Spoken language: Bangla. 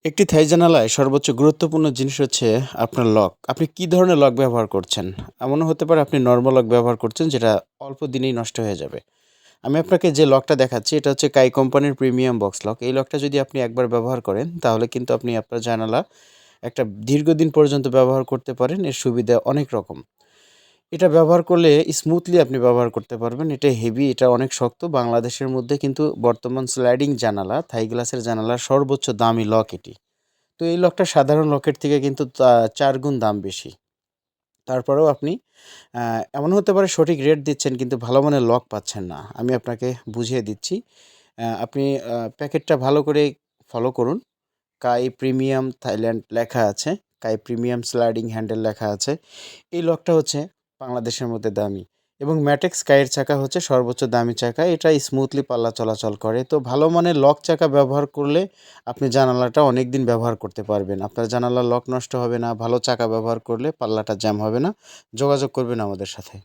একটি থাই জানালায় সর্বোচ্চ গুরুত্বপূর্ণ জিনিস হচ্ছে আপনার লক। আপনি কি ধরনের লক ব্যবহার করছেন? এমনও হতে পারে আপনি নরমাল লক ব্যবহার করছেন যেটা অল্প দিনেই নষ্ট হয়ে যাবে। আমি আপনাকে যে লকটা দেখাচ্ছি এটা হচ্ছে কাই কোম্পানির প্রিমিয়াম বক্স লক। এই লকটা যদি আপনি একবার ব্যবহার করেন তাহলে কিন্তু আপনি আপনার জানালা একটা দীর্ঘদিন পর্যন্ত ব্যবহার করতে পারেন। এর সুবিধা অনেক রকম। এটা ব্যবহার করলে স্মুথলি আপনি ব্যবহার করতে পারবেন। এটা হেভি, এটা অনেক শক্ত। বাংলাদেশের মধ্যে কিন্তু বর্তমান স্লাইডিং জানালা, থাই গ্লাসের জানালার সর্বোচ্চ দামি লক এটি। তো এই লকটা সাধারণ লকের থেকে কিন্তু ৪ গুণ দাম বেশি। তারপরেও আপনি আ এমনও হতে পারে সঠিক রেট দিচ্ছেন কিন্তু ভালো মানের লক পাচ্ছেন না। আমি আপনাকে বুঝিয়ে দিচ্ছি। আপনি প্যাকেটটা ভালো করে ফলো করুন। কাই প্রিমিয়াম থাইল্যান্ড লেখা আছে। কাই প্রিমিয়াম স্লাইডিং হ্যান্ডেল লেখা আছে। এই লকটা হচ্ছে বাংলাদেশের মধ্যে দামি এবং ম্যাটেক্স কাইয়ের চাকা হচ্ছে সর্বোচ্চ দামি চাকা। এটা স্মুথলি পাল্লা চলাচল করে। তো ভালো মানের লক চাকা ব্যবহার করলে আপনি জানালাটা অনেকদিন ব্যবহার করতে পারবেন। আপনার জানালার লক নষ্ট হবে না। ভালো চাকা ব্যবহার করলে পাল্লাটা জ্যাম হবে না। যোগাযোগ করবেন আমাদের সাথে।